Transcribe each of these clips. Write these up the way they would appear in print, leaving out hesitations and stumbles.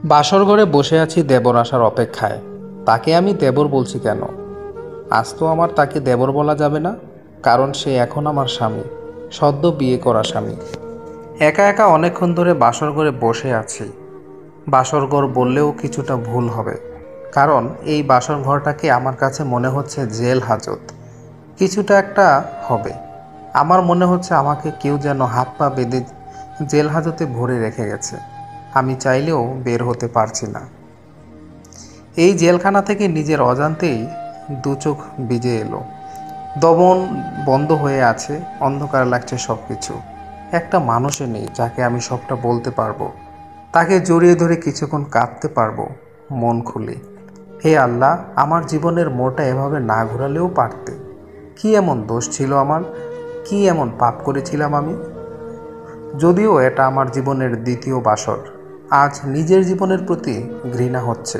বাসর ঘরে বসে আছি দেবর আসার অপেক্ষায়। তাকে আমি দেবর বলছি কেন? আজ তো আমার তাকে দেবর বলা যাবে না, কারণ সে এখন আমার স্বামী, সদ্য বিয়ে করা স্বামী। একা একা অনেকক্ষণ ধরে বাসর ঘরে বসে আছি। বাসর ঘর বললেও কিছুটা ভুল হবে, কারণ এই বাসর ঘরটাকে আমার কাছে মনে হচ্ছে জেল হাজত। কিছুটা একটা হবে। আমার মনে হচ্ছে আমাকে কেউ যেন হাত পা বেঁধে জেল হাজতে ভরে রেখে গেছে। আমি চাইলেও বের হতে পারছি না। এই জেলখানা থেকে নিজের অজান্তেই দু চোখ ভিজে এলো। দমন বন্ধ হয়ে আছে, অন্ধকার লাগছে সব কিছু। একটা মানুষও নেই যাকে আমি সবটা বলতে পারবো, তাকে জড়িয়ে ধরে কিছুক্ষণ কাঁদতে পারবো মন খুলে। হে আল্লাহ, আমার জীবনের মোড়টা এভাবে না ঘোরালেও পারতে। কি এমন দোষ ছিল আমার? কি এমন পাপ করেছিলাম আমি? যদিও এটা আমার জীবনের দ্বিতীয় বাসর, আজ নিজের জীবনের প্রতি ঘৃণা হচ্ছে।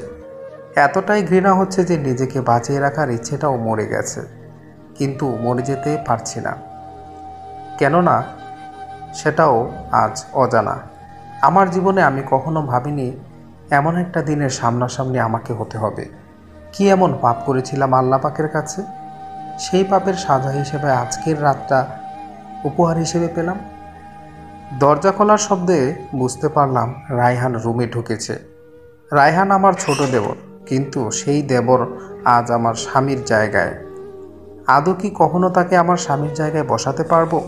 এতটাই ঘৃণা হচ্ছে যে নিজেকে বাঁচিয়ে রাখার ইচ্ছেটাও মরে গেছে, কিন্তু মরে যেতে পারছি না। কেননা সেটাও আজ অজানা। আমার জীবনে আমি কখনো ভাবিনি এমন একটা দিনের সামনাসামনি আমাকে হতে হবে। কি এমন পাপ করেছিলাম আল্লাহ পাকের কাছে? সেই পাপের সাজা হিসেবে আজকের রাতটা উপহার হিসেবে পেলাম। দরজা খোলার শব্দে বুঝতে পারলাম রায়হান রুমে ঢুকেছে। রায়হান আমার ছোট দেবর, কিন্তু সেই দেবর আজ আমার স্বামীর জায়গায়। আদৌ কি কখনো তাকে আমার স্বামীর জায়গায় বসাতে পারবো?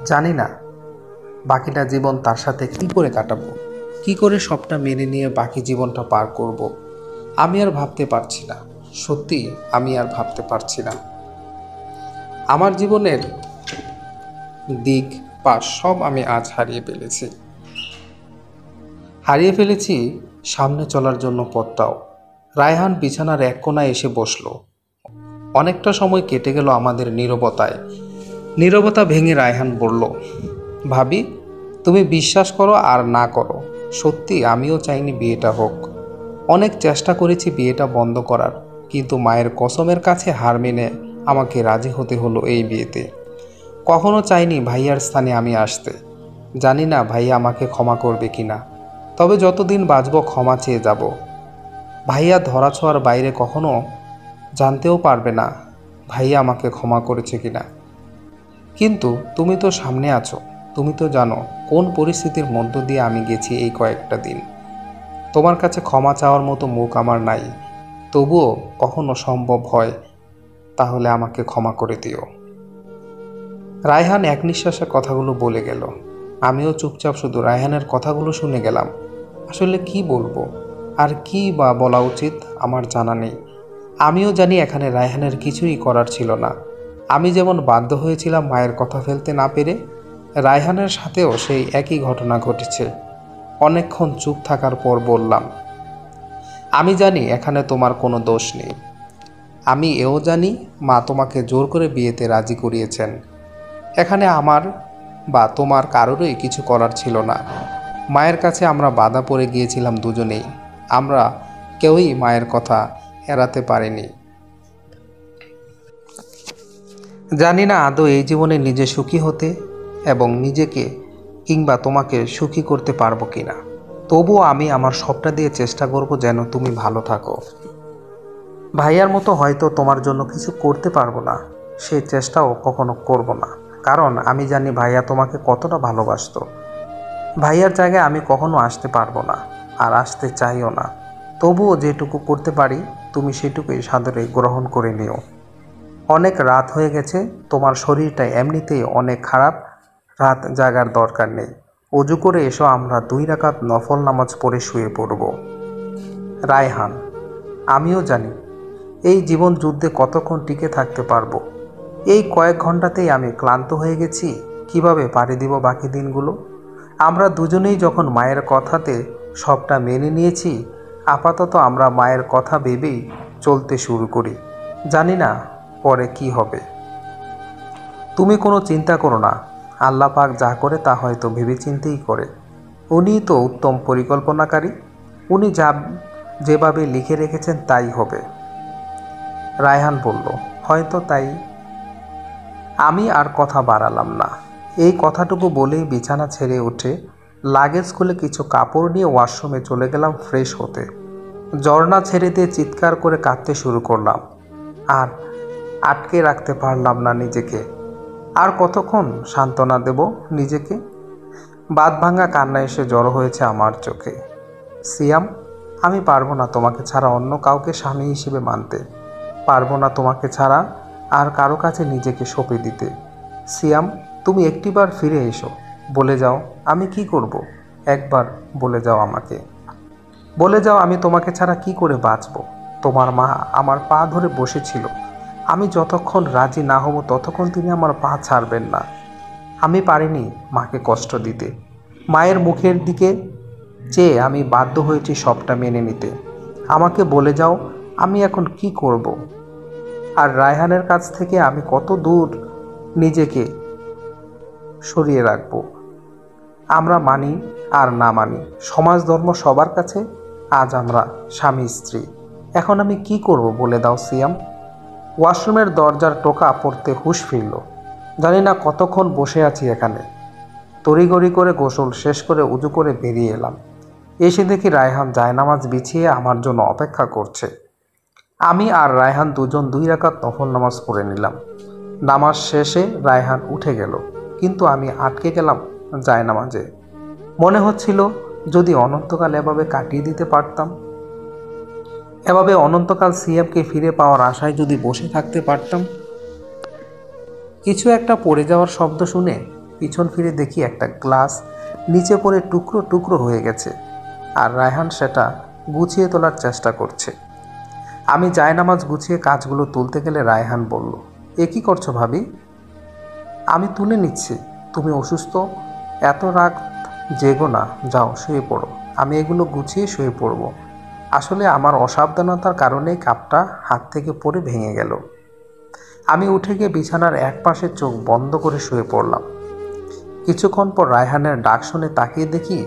জানি না বাকিটা জীবন তার সাথে কি করে কাটাবো, কি করে সবটা মেনে নিয়ে বাকি জীবনটা পার করব। আমি আর ভাবতে পারছি না, সত্যি আমি আর ভাবতে পারছি না। আমার জীবনের দিক পাশ সব আমি আজ হারিয়ে ফেলেছি সামনে চলার জন্য পথটাও। রায়হান বিছানার এক কোণায় এসে বসলো। অনেকটা সময় কেটে গেল আমাদের নীরবতায়। নীরবতা ভেঙে রায়হান বলল, ভাবি, তুমি বিশ্বাস করো আর না করো, সত্যি আমিও চাইনি বিয়েটা হোক। অনেক চেষ্টা করেছি বিয়েটা বন্ধ করার, কিন্তু মায়ের কসমের কাছে হার মেনে আমাকে রাজি হতে হলো এই বিয়েতে। কখনো চাইনি ভাইয়ার স্থানে আমি আসতে। জানি না ভাইয়া আমাকে ক্ষমা করবে কিনা, তবে যতদিন বাঁচব ক্ষমা চেয়ে যাব। ভাইয়া ধরাছোঁয়ার বাইরে কখনো জানতেও পারবে না ভাইয়া আমাকে ক্ষমা করেছে কিনা। কিন্তু তুমি তো সামনে আছো, তুমি তো জানো কোন পরিস্থিতির মধ্য দিয়ে আমি গেছি এই কয়েকটা দিন। তোমার কাছে ক্ষমা চাওয়ার মতো মুখ আমার নাই, তবুও কখনো সম্ভব হয় তাহলে আমাকে ক্ষমা করে দিও। রায়হান এক নিঃশ্বাসে কথাগুলো বলে গেল। আমিও চুপচাপ শুধু রায়হানের কথাগুলো শুনে গেলাম। আসলে কি বলবো আর কি বা বলা উচিত আমার জানা নেই। আমিও জানি এখানে রায়হানের কিছুই করার ছিল না। আমি যেমন বাধ্য হয়েছিলাম মায়ের কথা ফেলতে না পেরে, রায়হানের সাথেও সেই একই ঘটনা ঘটেছে। অনেকক্ষণ চুপ থাকার পর বললাম, আমি জানি এখানে তোমার কোনো দোষ নেই। আমি এও জানি মা তোমাকে জোর করে বিয়েতে রাজি করিয়েছেন। এখানে আমার বা তোমার কারোরই কিছু করার ছিল না। মায়ের কাছে আমরা বাধা পড়ে গিয়েছিলাম দুজনেই। আমরা কেউই মায়ের কথা এড়াতে পারিনি। জানি না আদৌ এই জীবনে নিজে সুখী হতে এবং নিজেকে কিংবা তোমাকে সুখী করতে পারবো কিনা। তবুও আমি আমার সবটা দিয়ে চেষ্টা করব যেন তুমি ভালো থাকো। ভাইয়ার মতো হয়তো তোমার জন্য কিছু করতে পারবো না, সেই চেষ্টাও কখনো করব না, কারণ আমি জানি ভাইয়া তোমাকে কতটা ভালোবাসতো। ভাইয়ার জায়গায় আমি কখনো আসতে পারবো না, আর আসতে চাইও না। তবুও যেটুকু করতে পারি তুমি সেটুকুই সাদরে গ্রহণ করে নিও। অনেক রাত হয়ে গেছে, তোমার শরীরটা এমনিতেই অনেক খারাপ, রাত জাগার দরকার নেই। অজু করে এসো, আমরা 2 রাকাত নফল নামাজ পড়ে শুয়ে পড়ব। রায়হান, আমিও জানি এই জীবন যুদ্ধে কতক্ষণ টিকে থাকতে পারবো। এই কয়েক ঘন্টাতেই আমি ক্লান্ত হয়ে গেছি, কিভাবে পাড়ি দিব বাকি দিনগুলো। আমরা দুজনেই যখন মায়ের কথাতে সবটা মেনে নিয়েছি, আপাতত আমরা মায়ের কথা ভেবেই চলতে শুরু করি। জানি না পরে কি হবে। তুমি কোনো চিন্তা করো না, আল্লাহ পাক যা করে তা হয়তো ভেবেচিন্তেই করে। উনিই তো উত্তম পরিকল্পনাকারী। উনি যেভাবে লিখে রেখেছেন তাই হবে। রায়হান বলল, হয়তো তাই। আমি আর কথা বাড়ালাম না। এই কথাটুকু বলেই বিছানা ছেড়ে উঠে লাগেজ খুলে কিছু কাপড় নিয়ে ওয়াশরুমে চলে গেলাম ফ্রেশ হতে। ঝর্ণা ছেড়ে দিয়ে চিৎকার করে কাঁদতে শুরু করলাম। আর আটকে রাখতে পারলাম না নিজেকে। আর কতক্ষণ সান্ত্বনা দেব নিজেকে? বাঁধ ভাঙা কান্না এসে জড়ো হয়েছে আমার চোখে। সিয়াম, আমি পারবো না তোমাকে ছাড়া অন্য কাউকে স্বামী হিসেবে মানতে। পারবো না তোমাকে ছাড়া আর কারো কাছে নিজেকে সঁপে দিতে। সিয়াম, তুমি একটিবার ফিরে এসো। বলে যাও আমি কি করব। একবার বলে যাও আমাকে। বলে যাও আমি তোমাকে ছাড়া কি করে বাঁচব। তোমার মা আমার পা ধরে বসেছিল। আমি যতক্ষণ রাজি না হব ততক্ষণ তিনি আমার পা ছাড়বেন না। আমি পারিনি মাকে কষ্ট দিতে। মায়ের মুখের দিকে চেয়ে আমি বাধ্য হয়েছি সবটা মেনে নিতে। আমাকে বলে যাও আমি এখন কি করব। আর রায়হানের কাছ থেকে আমি কত দূর নিজেকে সরিয়ে রাখব। আমরা মানি আর না মানি, সমাজ ধর্ম সবার কাছে আজ আমরা স্বামী স্ত্রী। এখন আমি কি করব বলে দাও সিয়াম। ওয়াশরুমের দরজার টোকা পড়তে হুঁশ ফিরল। জানি না কতক্ষণ বসে আছি এখানে। তড়িঘড়ি করে গোসল শেষ করে উজু করে বেরিয়ে এলাম। এসে দেখি রায়হান জায়নামাজ বিছিয়ে আমার জন্য অপেক্ষা করছে। আমি আর রায়হান দুজন 2 রাকাত নফল নামাজ পড়ে নিলাম। নামাজ শেষে রায়হান উঠে গেল, কিন্তু আমি আটকে গেলাম জায়নামাজে। মনে হচ্ছিল যদি অনন্তকাল এভাবে কাটিয়ে দিতে পারতাম, এভাবে অনন্তকাল সিয়ামকে ফিরে পাওয়ার আশায় যদি বসে থাকতে পারতাম। কিছু একটা পড়ে যাওয়ার শব্দ শুনে পিছন ফিরে দেখি একটা গ্লাস নিচে পড়ে টুকরো টুকরো হয়ে গেছে, আর রায়হান সেটা গুছিয়ে তোলার চেষ্টা করছে। আমি জায়নামাজ গুছিয়ে কাজগুলো তুলতে গেলে রায়হান বলল, এ কি করছো ভাবি? আমি তুলে নিচ্ছি। তুমি অসুস্থ, এত রাগ জেগো না, যাও শুয়ে পড়ো। আমি এগুলো গুছিয়ে শুয়ে পড়ব। আসলে আমার অসাবধানতার কারণে কাপটা হাত থেকে পড়ে ভেঙে গেল। আমি উঠে গিয়ে বিছানার এক পাশে চোখ বন্ধ করে শুয়ে পড়লাম। কিছুক্ষণ পর রায়হানের ডাক শুনে তাকিয়ে দেখি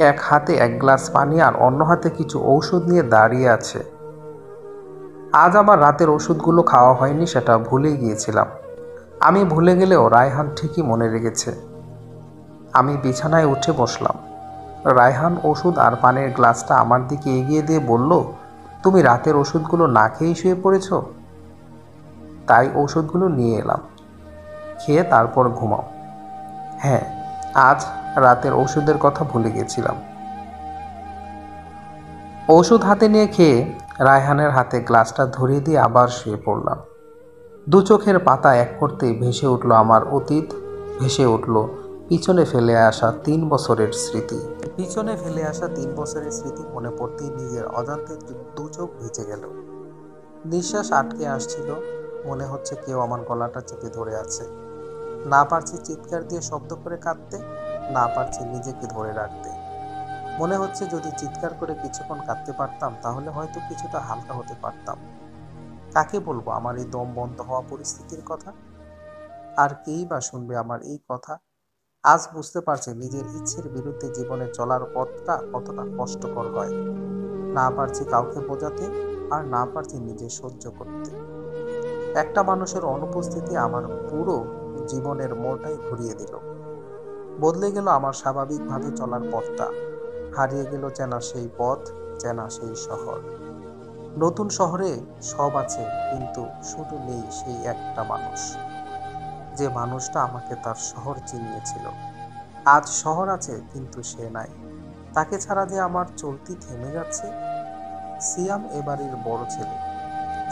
এক হাতে 1 গ্লাস পানি আর অন্য হাতে কিছু ঔষধ নিয়ে দাঁড়িয়ে আছে। আজ আমার রাতের ওষুধগুলো খাওয়া হয়নি, সেটা ভুলে গিয়েছিলাম। আমি ভুলে গেলেও রায়হান ঠিকই মনে রেখেছে। আমি বিছানায় উঠে বসলাম। রায়হান ওষুধ আর পানির গ্লাসটা আমার দিকে এগিয়ে দিয়ে বলল, তুমি রাতের ওষুধগুলো না খেয়েই শুয়ে পড়েছ? তাই ওষুধগুলো নিয়ে এলাম, খেয়ে তারপর ঘুমাও। হ্যাঁ, আজ রাতের ওষুধের কথা ভুলে গেছিলাম। ওষুধ হাতে নিয়ে খেয়ে রায়হানের হাতে গ্লাসটা ধরিয়ে দিয়ে আবার শুয়ে পড়লাম। 2 চোখের পাতা এক করতেই ভেসে উঠল আমার অতীত, ভেসে উঠল পিছনে ফেলে আসা 3 বছরের স্মৃতি। পিছনে ফেলে আসা 3 বছরের স্মৃতি মনে পড়তেই নিজের অজান্তে 2 চোখ ভিজে গেল। নিঃশ্বাস আটকে আসছিল। মনে হচ্ছে কেউ আমার গলাটা চেপে ধরে আছে। না পারছি চিৎকার দিয়ে শব্দ করে কাঁদতে, না পারছি নিজেকে ধরে রাখতে। মনে হচ্ছে যদি চিৎকার করে কিছুক্ষণ কাঁদতে পারতাম তাহলে হয়তো কিছুটা হালকা হতে পারতাম। কাকে বলবো আমার এই দম বন্ধ হওয়া পরিস্থিতির কথা? আর কেই বা শুনবে আমার এই কথা? আজ বুঝতে পারছি নিজের ইচ্ছের বিরুদ্ধে জীবনে চলার পথটা কতটা কষ্টকর হয়। না পারছি কাউকে বোঝাতে, আর না পারছি নিজে সহ্য করতে। একটা মানুষের অনুপস্থিতি আমার পুরো জীবনের মোড়টাই ঘুরিয়ে দিল। বদলে গেল আমার স্বাভাবিকভাবে চলার পথটা। হারিয়ে গেল চেনা সেই পথ, চেনা সেই শহর। নতুন শহরে সব আছে, কিন্তু শুধু নেই সেই একটা মানুষ, যে মানুষটা আমাকে তার শহর চিনিয়েছিল। আজ শহর আছে কিন্তু সে নাই। তাকে ছাড়া যে আমার চলতি থেমে যাচ্ছে। সিয়াম এবাড়ির বড় ছেলে।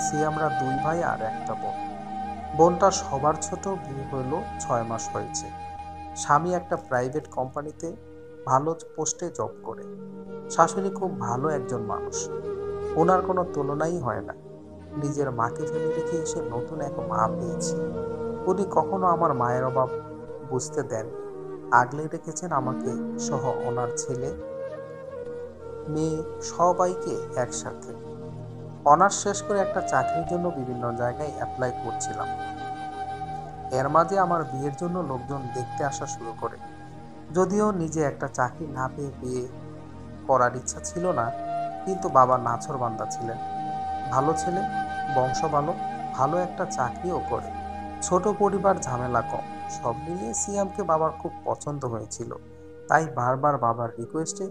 সিয়ামরা 2 ভাই আর একটা বোন। বোনটা সবার ছোট, বিয়ে হইল 6 মাস হয়েছে। স্বামী একটা প্রাইভেট কোম্পানিতে ভালো পোস্টে জব করে। শাশুড়ি খুব ভালো একজন মানুষ, ওনার কোনো তুলনাই হয় না। নিজের মাকে ফেলে রেখে এসে নতুন এক মা পেয়েছি। উনি কখনো আমার মায়ের অভাব বুঝতে দেন, আগলে রেখেছেন আমাকে সহ ওনার ছেলে মেয়ে সবাইকে একসাথে। অনার্স শেষ করে একটা চাকরির জন্য বিভিন্ন জায়গায় অ্যাপ্লাই করছিলাম। এর মাঝে আমার বিয়ের জন্য লোকজন দেখতে আসা শুরু করে। যদিও নিজে একটা চাকরি না পেয়ে বিয়ে করার ইচ্ছা ছিল না, কিন্তু বাবা নাছোড়বান্দা ছিলেন। ভালো ছেলে, বংশ ভালো, ভালো একটা চাকরিও করে। ছোট পরিবার, ঝামেলা কম। সব মিলিয়ে সিয়ামকে বাবার খুব পছন্দ হয়েছিল। তাই বারবার বাবার রিকোয়েস্টে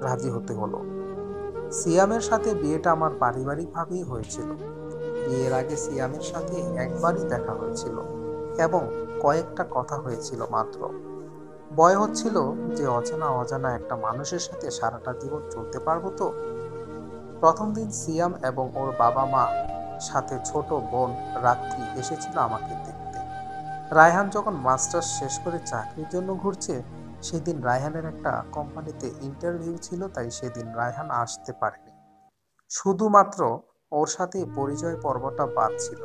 রাজি হতে হলো। সিয়ামের সাথে বিয়েটা আমার পারিবারিকভাবেই হয়েছিল। বিয়ের আগে সিয়ামের সাথে একবারই দেখা হয়েছিল এবং কয়েকটা কথা হয়েছিল মাত্র। ভয় হচ্ছিল যে অজানা অজানা একটা মানুষের সাথে সারাটা জীবন চলতে পারবো তো। প্রথম দিন সিয়াম এবং ওর বাবা মা সাথে ছোট বোন রাত্রি এসেছিল আমাকে দেখতে। রায়হান যখন মাস্টার্স শেষ করে চাকরির জন্য ঘুরছে, সেদিন রায়হানের একটা কোম্পানিতে ইন্টারভিউ ছিল, তাই সেদিন রায়হান আসতে পারেনি। শুধুমাত্র ওর সাথে পরিচয় পর্বটা বাদ ছিল।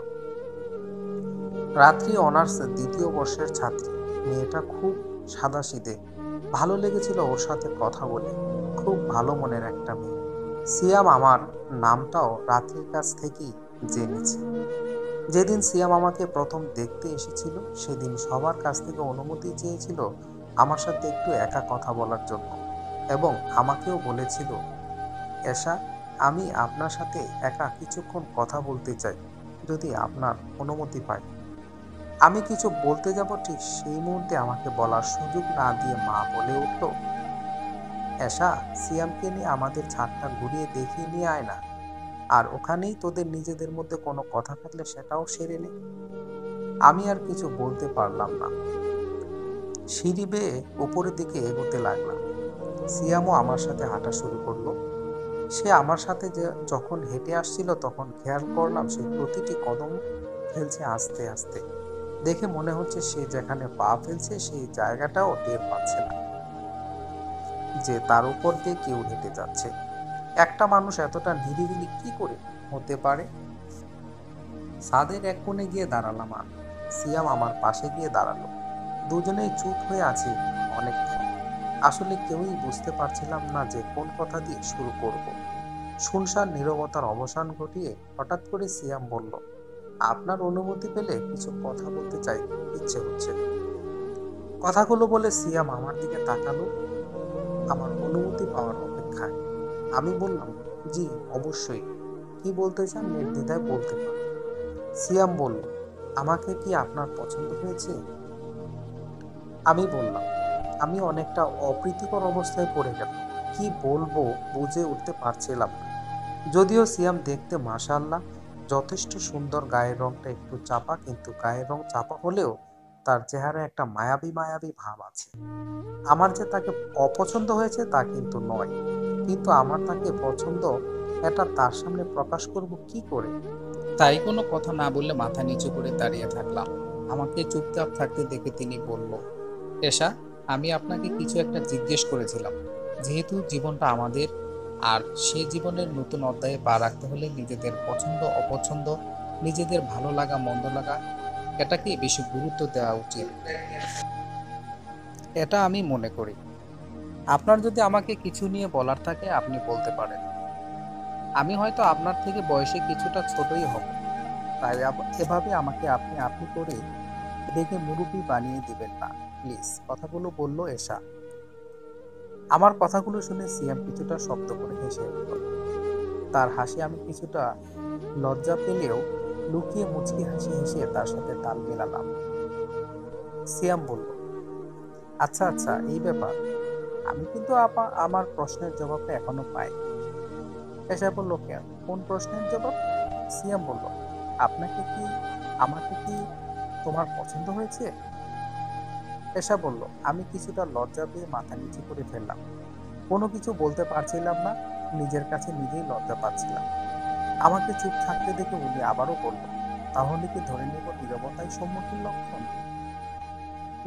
রাত্রি অনার্স দ্বিতীয় বর্ষের ছাত্রী। মেয়েটা খুব সাদাসিধে। ভালো লেগেছিল ওর সাথে কথা বলে। খুব ভালো মনের একটা মেয়ে। সিয়াম আমার নামটাও রাত্রির কাছ থেকেই জেনেছে। যেদিন সিয়াম আমাকে প্রথম দেখতে এসেছিল, সেদিন সবার কাছ থেকে অনুমতি চেয়েছিল আমার সাথে একটু একা কথা বলার জন্য, এবং আমাকেও বলেছিল, এশা, আমি আপনার সাথে একা কিছুক্ষণ কথা বলতে চাই, যদি আপনার অনুমতি পাই। আমি কিছু বলতে যাব, ঠিক সেই মুহূর্তে আমাকে বলার সুযোগ না দিয়ে মা বলে উঠল, এশা, সিয়ামকে নিয়ে আমাদের ছাদটা ঘুরিয়ে দেখিয়ে নিয়ে আয় না, আর ওখানেই তোদের নিজেদের মধ্যে কোনো কথা থাকলে সেটাও সেরে নে। আমি আর কিছু বলতে পারলাম না। সিঁড়ি বেয়ে উপরের দিকে এগোতে লাগলাম। সিয়ামও আমার সাথে হাঁটা শুরু করলো। সে আমার সাথে যখন হেঁটে আসছিল, তখন খেয়াল করলাম সে প্রতিটি কদম ফেলছে আস্তে আস্তে। দেখে মনে হচ্ছে সে যেখানে পা ফেলছে সেই জায়গাটাও টের পাচ্ছে না যে তার উপর দিয়ে কেউ হেঁটে যাচ্ছে। একটা মানুষ এতটা নিরিবিলি কি করে হতে পারে? ছাদের এক কোণে গিয়ে দাঁড়ালাম আমি। সিয়াম আমার পাশে গিয়ে দাঁড়ালো। দুজনেই চুপ হয়ে আছি অনেকক্ষণ। আসলে কেউই বুঝতে পারছিলাম না যে কোন কথা দিয়ে শুরু করব। শুনশান নীরবতার অবসান ঘটিয়ে হঠাৎ করে সিয়াম বলল, আপনার অনুমতি পেলে কিছু কথা বলতে চাই, ইচ্ছে হচ্ছে। কথাগুলো বলে সিয়াম আমার দিকে তাকালো, আমার অনুমতি পাওয়ার অপেক্ষায়। আমি বললাম, জি অবশ্যই, কি বলতে চান নির্দ্বিধায় বলতে পারেন। সিয়াম বলল, আমাকে কি আপনার পছন্দ হয়েছে? আমি বললাম, আমি অনেকটা অপ্রীতিকর অবস্থায় পড়ে গেলাম। কি বলবো বুঝে উঠতে পারছিলাম না। যদিও সিয়াম দেখতে মাশাআল্লাহ যথেষ্ট সুন্দর, গায়ের রংটা একটু চাপা, কিন্তু গায়ের রং চাপা হলেও তার চেহারায় একটা মায়াবী মায়াবী ভাব আছে। আমার যে তাকে অপছন্দ হয়েছে তা কিন্তু নয়, কিন্তু আমার তাকে পছন্দ, এটা তার সামনে প্রকাশ করব কি করে? তাই কোনো কথা না বললে মাথা নিচু করে দাঁড়িয়ে থাকলাম। আমাকে চুপচাপ থাকতে দেখে তিনি বলল, এশা, আমি আপনাকে কিছু একটা জিজ্ঞেস করেছিলাম। যেহেতু জীবনটা আমাদের, আর সে জীবনের নতুন অধ্যায়ে পা রাখতে হলে নিজেদের পছন্দ অপছন্দ, নিজেদের ভালো লাগা মন্দ লাগা, এটাকে বেশি গুরুত্ব দেওয়া উচিত, এটা আমি মনে করি। আপনার যদি আমাকে কিছু নিয়ে বলার থাকে আপনি বলতে পারেন। আমি হয়তো আপনার থেকে বয়সে কিছুটা ছোটই হব, তাই এভাবে আমাকে আপনি আপনি করে ডেকে মুরুব্বি বানিয়ে দিবেন না প্লিজ, কথাগুলো বলল এশা। আমার কথাগুলো শুনে সিয়াম কিছুটা শব্দ করে হেসে উঠল। তার হাসি আমি কিছুটা লজ্জা পেলেও লুকিয়ে মুচকি হাসি হেসে তার সাথে তাল মেলালাম। সিয়াম বলল, আচ্ছা আচ্ছা, এই ব্যাপার। আমি কিন্তু আমার প্রশ্নের জবাবটা এখনো পাই। এসা বলল, কেন, কোন প্রশ্নের জবাব? সিয়াম বলল, আপনাকে কি, আমাকে কি তোমার পছন্দ হয়েছে? এসা বলল, আমি কিছুটা লজ্জা পেয়ে মাথা নিচু করে ফেললাম। কোনো কিছু বলতে পারছিলাম না, নিজের কাছে নিজেই লজ্জা পাচ্ছিলাম। আমাকে চুপ থাকতে দেখে উনি আবারও বলল, তাহলে কি ধরে নেব নীরবতাই সম্মুখীন লক্ষণ?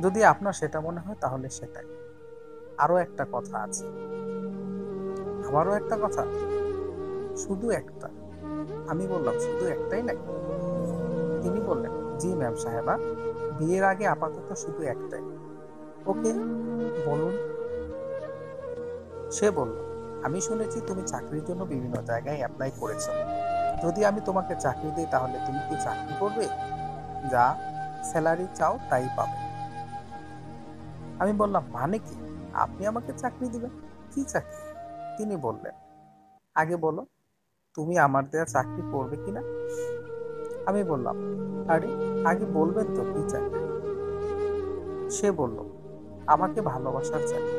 যদি আপনার সেটা মনে হয় তাহলে সেটাই। আরো একটা কথা আছে। আবারও একটা কথা? শুধু একটা? আমি বললাম, শুধু একটাই নাকি? তিনি বললেন, জি ম্যাম সাহেবা, বিয়ের আগে আপাতত শুধু একটাই। ওকে, বলুন। সে বলল, আমি শুনেছি তুমি চাকরির জন্য বিভিন্ন জায়গায় অ্যাপ্লাই করেছো। যদি আমি তোমাকে চাকরি দিই তাহলে তুমি কি চাকরি করবে? যা স্যালারি চাও তাই পাবে। আমি বললাম, মানে কি? আপনি আমাকে চাকরি দিবেন? কি চাকরি? তিনি বললেন, আগে বলো, তুমি আমার দেয়া চাকরি করবে কিনা? আমি বললাম, আরে আগে বলবেন তো কি চাকরি? সে বলল, আমাকে ভালোবাসার চাকরি।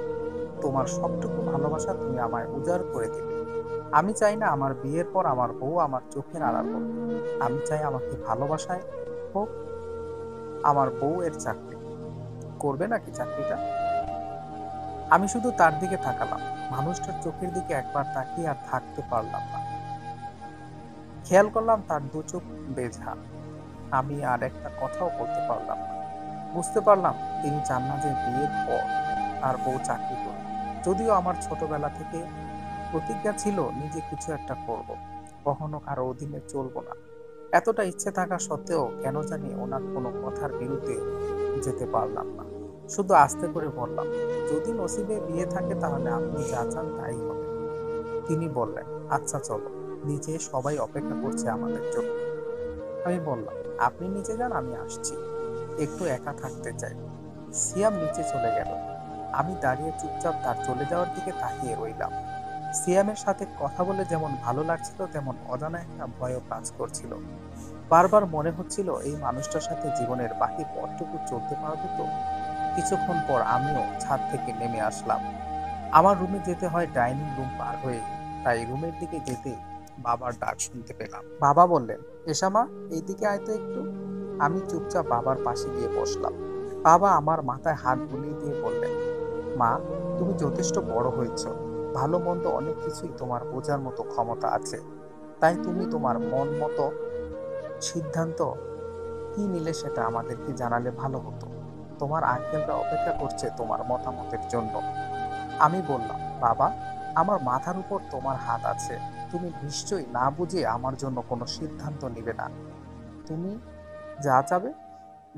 তোমার সবটুকু ভালোবাসা তুমি আমায় উজাড় করে দিবে। আমি চাই না আমার বিয়ের পর আমার বউ আমার চোখের আড়াল হোক। আমি চাই আমাকে ভালোবাসায় হোক। আমার বউ এর চাকরি করবে নাকি চাকরিটা? আমি শুধু তার দিকে তাকালাম। মানুষটার চোখের দিকে একবার তাকিয়ে আর থাকতে পারলাম না। খেয়াল করলাম তার দু চোখ বেঝা। আমি আর একটা কথাও বলতে পারলাম না। বুঝতে পারলাম তিনি চান না যে বিয়ের পর তার বউ চাকরি করবে। যদিও আমার ছোটবেলা থেকে প্রতিজ্ঞা ছিল নিজে কিছু একটা করব, কখনো কারো অধীনে চলবো না। এতটা ইচ্ছে থাকা সত্ত্বেও কেন জানি ওনার কোনো কথার বিরুদ্ধে যেতে পারলাম না। শুধু আস্তে করে বললাম, যদি নসিবে বিয়ে থাকে তাহলে আপনি যা চান তাই হবে। তিনি বললেন, আচ্ছা চলো, নিচে সবাই অপেক্ষা করছে আমাদের জন্য। আমি বললাম, আপনি নিচে যান, আমি আসছি, একটু একা থাকতে চাই। সিয়াম নিচে চলে গেল। আমি দাঁড়িয়ে চুপচাপ তার চলে যাওয়ার দিকে তাকিয়ে রইলাম। সিয়ামের সাথে কথা বলে যেমন ভালো লাগছিল, তেমন অজানা একটা ভয়ও কাজ করছিল। বারবার মনে হচ্ছিল এই মানুষটার সাথে জীবনের বাকি পথটুকু চলতে পারবো তো। কিছুক্ষণ পর আমিও ছাদ থেকে নেমে আসলাম। আমার রুমে যেতে হয় ডাইনিং রুম পার হয়ে, তাই রুমের দিকে যেতে বাবার ডাক শুনতে পেলাম। বাবা বললেন, এসা মা, এইদিকে আয় তো একটু। আমি চুপচাপ বাবার পাশে গিয়ে বসলাম। বাবা আমার মাথায় হাত বুলিয়ে দিয়ে বললেন, মা, তুমি যথেষ্ট বড় হয়েছ। ভালো মন্দ অনেক কিছুই তোমার বোঝার মতো ক্ষমতা আছে। তাই তুমি তোমার মন মতো সিদ্ধান্ত কি নিলে সেটা আমাদেরকে জানালে ভালো হতো। তোমার আঙ্কেলরা অপেক্ষা করছে তোমার মতামতের জন্য। আমি বললাম, বাবা, আমার মাথার উপর তোমার হাত আছে। তুমি নিশ্চয়ই না বুঝে আমার জন্য কোনো সিদ্ধান্ত নিবে না। তুমি যা চাবে,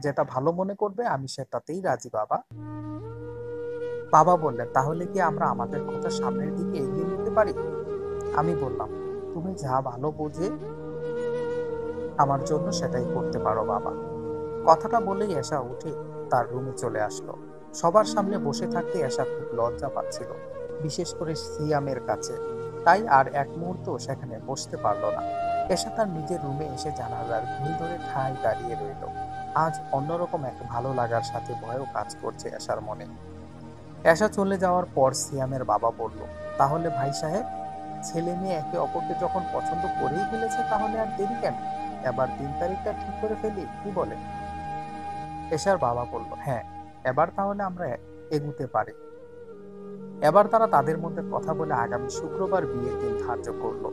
যেটা ভালো মনে করবে, আমি সেটাতেই রাজি বাবা। বাবা বললেন, তাহলে কি আমরা আমাদের কথা সামনের দিকে এগিয়ে নিতে পারি? আমি বললাম, তুমি যা ভালো বোঝে আমার জন্য সেটাই করতে পারো বাবা। কথাটা বলেই এশা উঠে তার রুমে চলে আসলো। সবার সামনে বসে থাকতে এশা খুব লজ্জা পাচ্ছিল, বিশেষ করে সিয়ামের কাছে। তাই আর এক মুহূর্ত সেখানে বসতে পারলো না। এশা তার নিজের রুমে এসে জানালার গ্রিল ধরে ঠায় দাঁড়িয়ে রইল। আজ অন্যরকম এক ভালো লাগার সাথে ভয়ও কাজ করছে এশার মনে। এশা চলে যাওয়ার পর সিয়ামের বাবা বলল, তাহলে ভাই সাহেব, ছেলে মেয়ে একে অপরকে যখন পছন্দ করেই ফেলেছে তাহলে আর দেরি কেন? এবার 3 তারিখটা ঠিক করে ফেলি, কি বলে? এশার বাবা বলল, হ্যাঁ, এবার তাহলে আমরা এগুতে পারি। এবার তারা তাদের মধ্যে কথা বলে আগামী শুক্রবার বিয়ের দিন ধার্য করলো।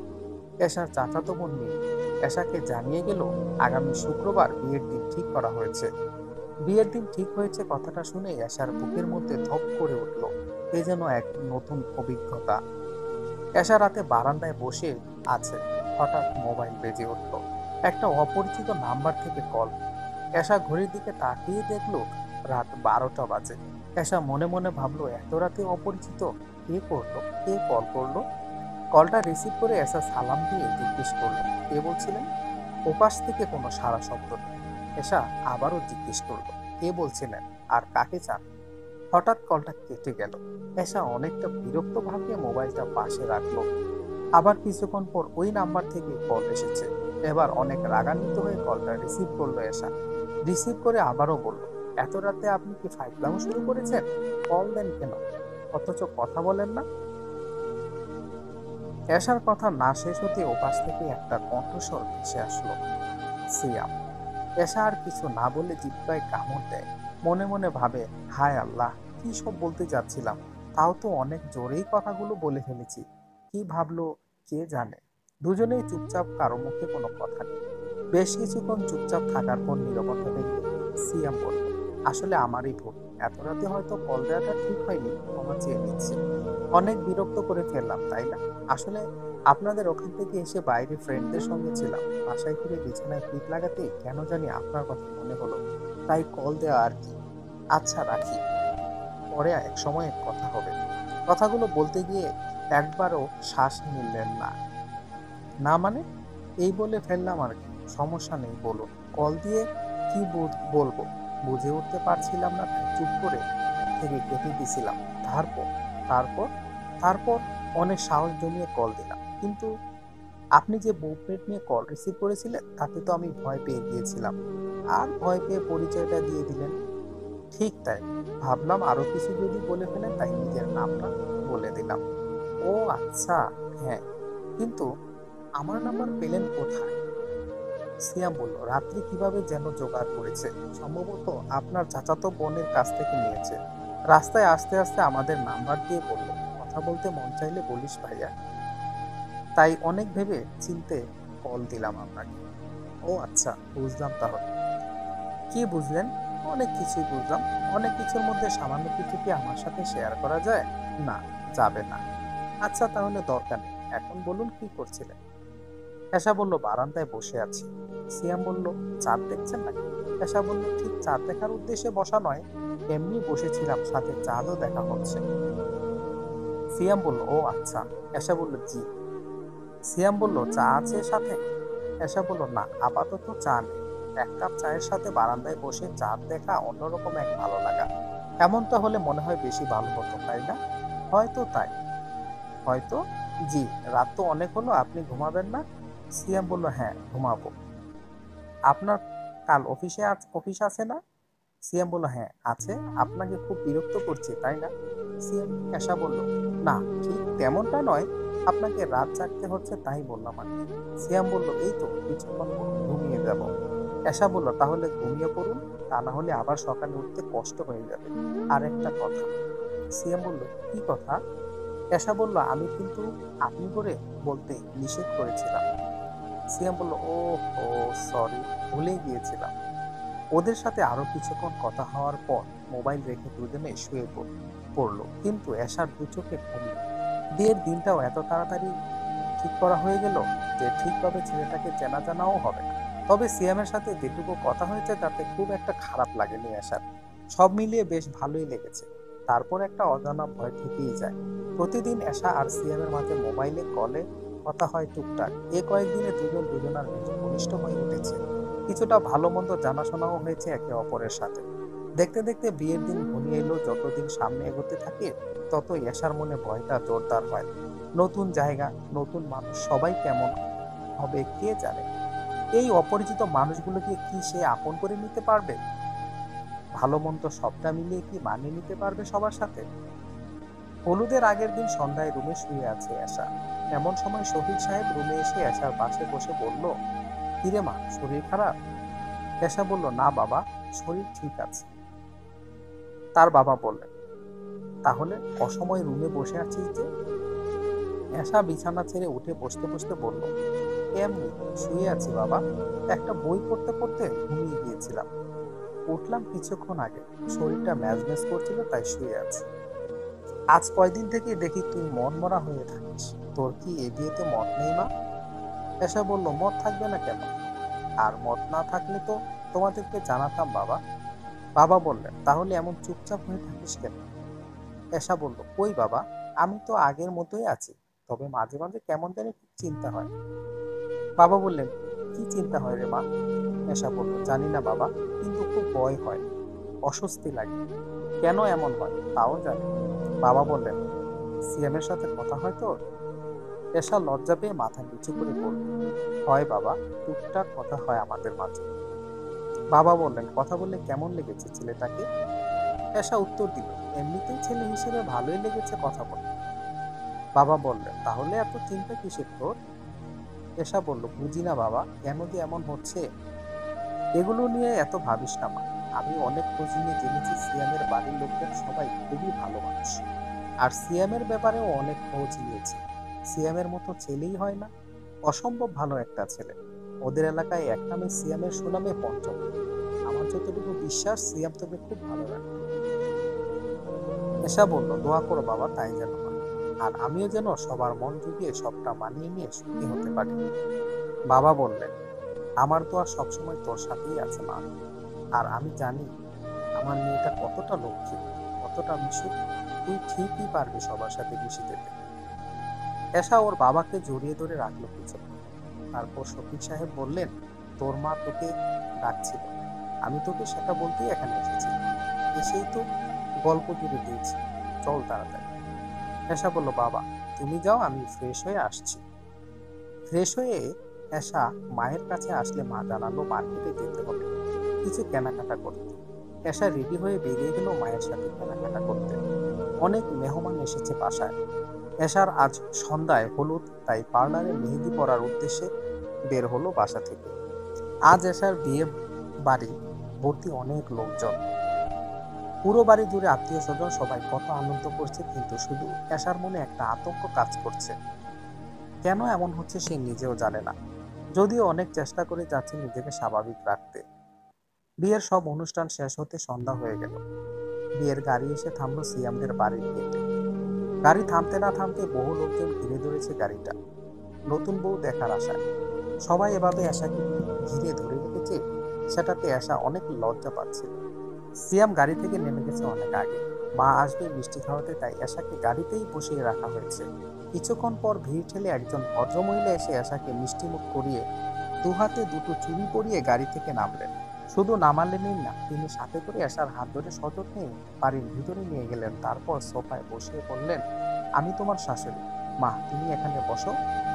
এশার চাচাতো বোন মিমি এশাকে জানিয়ে গেল আগামী শুক্রবার বিয়ের দিন ঠিক করা হয়েছে। বিয়ের দিন ঠিক হয়েছে কথাটা শুনে এশার বুকের মধ্যে ধপ করে উঠল। এ যেন এক নতুন অভিজ্ঞতা। এশা রাতে বারান্দায় বসে আছে, হঠাৎ মোবাইল বেজে উঠল। একটা অপরিচিত নাম্বার থেকে কল। এশা ঘড়ির দিকে তাকিয়ে দেখলো রাত 12টা বাজে। এশা মনে মনে ভাবলো, এত রাতে অপরিচিত কে করলো, কে কল করলো? কলটা রিসিভ করে এশা সালাম দিয়ে জিজ্ঞেস করলো, কে বলছিলেন? ওপাশ থেকে কোনো সাড়া শব্দ নেই। এশা আবারও জিজ্ঞেস করলো, কে বলছিলেন আর কাকে চান? হঠাৎ কলটা কেটে গেল। এশা অনেকটা বিরক্ত ভাবে মোবাইলটা পাশে রাখলো। আবার কিছুক্ষণ পর ওই নাম্বার থেকে কল এসেছে। এবার অনেক রাগান্বিত হয়ে কলটা রিসিভ করলো এশা। রিসিভ করে আবারও বলল, এত রাতে আপনি কি ফাইজলামো শুরু করেছেন? কল দেন কেন, অথচ কথা বলেন না? এশার কথা না শেষ হতে ওপাশ থেকে একটা কণ্ঠস্বর ভেসে আসলো, সিয়াম। এশা আর কিছু না বলে জিহ্বায় কামড় দেয়। মনে মনে ভাবে, হায় আল্লাহ, কি সব বলতে যাচ্ছিলাম, তাও তো অনেক জোরেই কথাগুলো বলে ফেলেছি। কি ভাবলো কে জানে। দুজনেই চুপচাপ, কারো মুখে কোনো কথা নেই। বেশ কিছুক্ষণ চুপচাপ থাকার পর নীরবতা ভেঙে সিয়াম বলল, আসলে আমারই ভুল, এত রাতে হয়তো কল দেওয়াটা ঠিক হয়নি, ক্ষমা চেয়ে নিচ্ছি। অনেক বিরক্ত করে ফেললাম তাই না? আসলে আপনাদের ওখান থেকে এসে বাইরে ফ্রেন্ডদের সঙ্গে ছিলাম। বাসায় ফিরে বিছানায় পিঠ লাগাতে কেন জানি আপনার কথা মনে হলো, তাই কল দেওয়া আর কি। আচ্ছা রাখি, পরে এক সময় কথা হবে। কথাগুলো বলতে গিয়ে একবারও শ্বাস নিলেন না। না মানে? এই বলে ফেললাম আর কি, সমস্যা নেই বলুন। কল দিয়ে কি বলবো বুঝে উঠতে পারছিলাম না, তাই চুপ করে থেকে কেটে দিছিলাম। তারপর তারপর তারপর অনেক সাহস জমিয়ে কল দিলাম, কিন্তু আপনি যে বুকলেট নিয়ে কল রিসিভ করেছিলেন তাতে তো আমি ভয় পেয়ে গিয়েছিলাম। আর ভয় পেয়ে পরিচয়টা দিয়ে দিলেন। ঠিক তাই, ভাবলাম আরো কিছু যদি বলে ফেলেন, তাই নিজের নামটা বলে দিলাম। ও আচ্ছা, হ্যাঁ, কিন্তু আমার নাম্বার পেলেন কোথায়? সিয়াম বলল, রাত্রি কিভাবে যেন জোগাড় করেছে, সম্ভবত আপনার চাচাতো বোনের কাছ থেকে নিয়েছে। রাস্তায় আস্তে আস্তে আমাদের নাম্বার দিয়ে বলল, কথা বলতে মন চাইলে বলিস ভাইয়া, তাই অনেক ভেবে চিনতে কল দিলাম আপনাকে। ও আচ্ছা, বুঝলাম তাহলে। কি বুঝলেন? অনেক কিছুই বুঝলাম। অনেক কিছুর মধ্যে সামান্য কিছু কি আমার সাথে শেয়ার করা যায়? না, যাবে না। আচ্ছা, তাহলে দরকার নেই। এখন বলুন, কি করছিলেন? এশা বলল, বারান্দায় বসে আছি। সিয়াম বলল, চাঁদ দেখছেন নাকি? এশা বলল, ঠিক চাঁদ দেখার উদ্দেশ্যে বসা নয়, এমনি বসেছিলাম, সাথে চাঁদও দেখা হচ্ছে। সিয়াম বলল, ও আচ্ছা। এশা বলল, জি। সিয়াম বলল, চা আছে সাথে? এশা বলল, না, আপাতত চা নেই। এক কাপ চায়ের সাথে বারান্দায় বসে চাঁদ দেখা অন্যরকম এক ভালো লাগা। এমনটা হলে মনে হয় বেশি ভালো হতো, তাই না? হয়তো তাই। হয়তো। জি। রাত তো অনেক হলো, আপনি ঘুমাবেন না? সিয়াম বলল, হ্যাঁ, ঘুমাবো। আপনার কাল অফিস আছে না? সিয়াম বলল, হ্যাঁ, আছে। আপনাকে খুব বিরক্ত করছে, তাই না? সিয়াম এশা বলল, না, ঠিক তেমনটা নয়। আপনাকে রাত জাগতে হচ্ছে, তাই বললাম আর কি। সিয়াম বলল, এই তো কিছুক্ষণ পর ঘুমিয়ে যাব। এশা বলল, তাহলে ঘুমিয়ে পড়ুন, তা না হলে আবার সকালে উঠতে কষ্ট হয়ে যাবে। আর একটা কথা। সিয়াম বলল, কি কথা? এশা বলল, আমি কিন্তু আপনি করে বলতে নিষেধ করেছিলাম। সিয়াম বলল, ও ও সরি, ভুলে গিয়েছিলাম। ওদের সাথে আরো কিছুক্ষণ কথা হওয়ার পর মোবাইল রেখে দুজনে শুয়ে পড়লো, কিন্তু এশার দু চোখে ঘুম নেই। বিয়ের দিনটাও এত তাড়াতাড়ি ঠিক করা হয়ে গেল যে ঠিকভাবে ছেলেটাকে চেনা জানাও হবে না। তবে সিয়ামের সাথে যেটুকু কথা হয়েছে তাতে খুব একটা খারাপ লাগেনি এশার। সব মিলিয়ে বেশ ভালোই লেগেছে। তারপর একটা অজানা ভয় থেকেই যায়। প্রতিদিন এশা আর সিয়ামের মাঝে মোবাইলে কলে কথা হয় টুকটাক। কয়েকদিনে দুজন দুজনার বেশ ঘনিষ্ঠ হয়ে উঠেছে। কিছুটা ভালো মন্দ জানাশোনাও হয়েছে একে অপরের সাথে। দেখতে দেখতে বিয়ের দিন ঘনিয়ে এলো। যতদিন সামনে এগোতে থাকে ততই এশার মনে ভয়টা জোরদার হয়। নতুন জায়গা, নতুন মানুষ, সবাই কেমন হবে কে জানে। এই অপরিচিত মানুষগুলোকে কি সে আপন করে নিতে পারবে? ভালো মন্দ সবটা মিলিয়ে কি মানিয়ে নিতে পারবে সবার সাথে? হলুদের আগের দিন সন্ধ্যায় রুমে শুয়ে আছে এশা। এমন সময় শফিক সাহেব রুমে এসে এশার পাশে বসে বলল, কিরে মা, শরীর খারাপ? এশা বলল, না বাবা, শরীর ঠিক আছে। তার বাবা বললেন, তাহলে অসময় রুমে বসে আছিস যে? এশা বিছানা ছেড়ে উঠে বসতে বসতে বলল, এমনি শুয়ে আছি বাবা, একটা বই পড়তে পড়তে ঘুমিয়ে গিয়েছিলাম। উঠলাম কিছুক্ষণ আগে, শরীরটা ম্যাজম্যাজ করছিল, তাই শুয়ে আছি। আজ কয়দিন থেকে দেখি তুই মন মরা হয়ে থাকিস, তোর কি এ বিয়েতে মত নেই মা? এসা বলল, মত থাকবে না কেন? আর মত না থাকলে তো তোমাদেরকে জানাতাম বাবা। বাবা বললেন, তাহলে এমন চুপচাপ হয়ে থাকিস কেন? এসা বলল, কই বাবা, আমি তো আগের মতোই আছি, তবে মাঝে মাঝে কেমন জানি খুব চিন্তা হয়। বাবা বললেন, কি চিন্তা হয় রে মা? এসা বলল, জানি না বাবা, কিন্তু খুব ভয় হয়, অস্বস্তি লাগে। কেন এমন হয় তাও জানি। বাবা বললেন, সিয়ামের সাথে কথা হয় তোর? এসা লজ্জা পেয়ে মাথা নিচু করে বলল, হয় বাবা, টুকটাক কথা হয় আমাদের মাঝে। বাবা বললেন, কথা বললে কেমন লেগেছে ছেলেটাকে? এসা উত্তর দিল, এমনিতেই ছেলে হিসেবে ভালোই লেগেছে কথা বলে। বাবা বললেন, তাহলে এত চিন্তা কিসের তোর? এসা বলল, বুঝি না বাবা, কেন যে এমন হচ্ছে। এগুলো নিয়ে এত ভাবিস না মা। আমি অনেক খোঁজ নিয়ে জেনেছি সিয়ামের বাড়ির লোকজন সবাই খুবই ভালো মানুষ। আর সিয়ামের ব্যাপারেও অনেক খোঁজ নিয়েছি। সিয়ামের মতো ছেলেই হয় না, অসম্ভব ভালো একটা ছেলে। ওদের এলাকায় এক নামে সিয়ামের সুনামে পঞ্চম। আমার যতটুকু বিশ্বাস, সিয়াম তোকে খুব ভালো রাখবে। এসা বলল, দোয়া করো বাবা, তাই যেন হয়। আর আমিও যেন সবার মন জুগিয়ে সবটা মানিয়ে নিয়ে সুখী হতে পারি। বাবা বললেন, আমার দোয়া সবসময় তোর সাথেই আছে মা। আর আমি জানি আমার মেয়েটা কতটা লক্ষ্মী, কতটা মিশুক। তুই ঠিকই পারবি সবার সাথে মিশে যেতে। এসা ওর বাবাকে জড়িয়ে ধরে রাখলো কিছুক্ষণ। তারপর শফিক সাহেব বললেন, তোর মা তোকে ডাকছিল, আমি তোকে সেটা বলতেই এখানে এসেছি। এসেই তো গল্প জুড়ে দিয়েছি, চল তাড়াতাড়ি। এসা বলল, বাবা তুমি যাও, আমি ফ্রেশ হয়ে আসছি। ফ্রেশ হয়ে এসা মায়ের কাছে আসলে মা জানালো মার্কেটে যেতে হবে কিছু কেনাকাটা করতে। এশা রেডি হয়ে বেরিয়ে গেল মায়ের সাথে কেনাকাটা করতে। অনেক মেহমান এসেছে বাসায়। এশার আজ সন্ধ্যায় হলুদ, তাই পার্লারে মেহেদি পরার উদ্দেশ্যে বের হলো বাসা থেকে। আজ এশার বিয়ে বাড়ি ভর্তি অনেক লোকজন। পুরো বাড়ি জুড়ে আত্মীয় স্বজন সবাই কত আনন্দ করছে, কিন্তু শুধু এশার মনে একটা আতঙ্ক কাজ করছে। কেন এমন হচ্ছে সে নিজেও জানে না, যদিও অনেক চেষ্টা করে যাচ্ছে নিজেকে স্বাভাবিক রাখতে। বিয়ের সব অনুষ্ঠান শেষ হতে সন্ধ্যা হয়ে গেল। বিয়ের গাড়ি এসে থামলো সিয়ামদের বাড়ির গেটে। গাড়ি থামতে না থামতে বহু লোকজন ঘিরে ধরেছে গাড়িটা, নতুন বউ দেখার আশায়। সবাই এভাবে আশাকে ঘিরে ধরে রেখেছে, সেটাতে আশা অনেক লজ্জা পাচ্ছিল। সিয়াম গাড়ি থেকে নেমে গেছে অনেক আগে। মা আসবে মিষ্টি খাওয়াতে, তাই আশাকে গাড়িতেই বসিয়ে রাখা হয়েছে। কিছুক্ষণ পর ভিড় ঠেলে একজন ভদ্রমহিলা এসে আশাকে মিষ্টি মুখ করিয়ে দুহাতে দুটো চুড়ি পরিয়ে গাড়ি থেকে নামলেন। শুধু নামালেনই না, তিনি সাথে করে আশার হাত ধরে সযত্নে বাড়ির ভিতরে নিয়ে গেলেন। তারপর সোফায় বসিয়ে বললেন, আমি তোমার শাশুড়ি, মা তুমি এখানে বসো,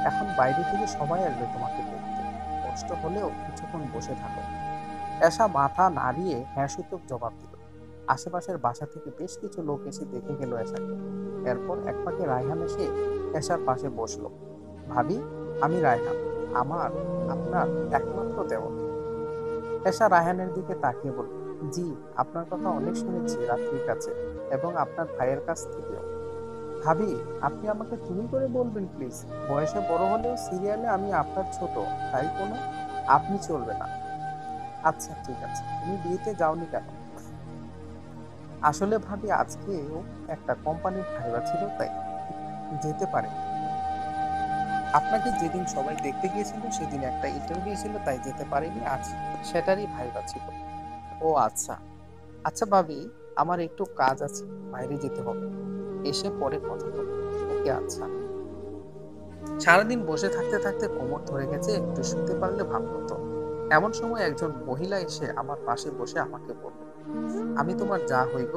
এখন বাইরে থেকে সবাই আসবে তোমাকে দেখতে, কষ্ট হলেও কিছুক্ষণ বসে থাকো। এশা মাথা নাড়িয়ে হ্যাঁ সূচক জবাব দিল। আশেপাশের বাসা থেকে বেশ কিছু লোক এসে দেখে গেল এশাকে। এরপর এক পাকে রায়হান এসে এশার পাশে বসলো। ভাবি, আমি রায়হান, আমার আপনার একমাত্র দেওর। এশা রায়হানের দিকে তাকিয়ে বলল, জি, আপনার কথা অনেক শুনেছি রাত্রির কাছে এবং আপনার ভাইয়ের কাছ থেকেও। ভাবি, আপনি আমাকে তুমি করে বলবেন প্লিজ। বয়সে বড় হলেও সিরিয়ালে আমি আপনার ছোট, তাই কোনো আপনি চলবে না। আচ্ছা ঠিক আছে, তুমি বিয়েতে যাওনি কেন? আসলে ভাবি, আজকেও একটা কোম্পানির ভাইবা ছিল, তাই যেতে পারে। আপনাকে যেদিন সবাই দেখতে গিয়েছিল সেদিন একটা ইন্টারভিউ ছিল, তাই যেতে পারিনি। আজ সেটারই ভাইবা ছিল। ও আচ্ছা। আচ্ছা ভাবি, আমার একটু কাজ আছে, বাইরে যেতে হবে, এসে পরে কথা বলবো। ওকে আচ্ছা। সারাদিন বসে থাকতে থাকতে কোমর ধরে গেছে, একটু শুতে পারলে ভালো হতো। এমন সময় একজন মহিলা এসে আমার পাশে বসে আমাকে বলল, আমি তোমার যা হইব,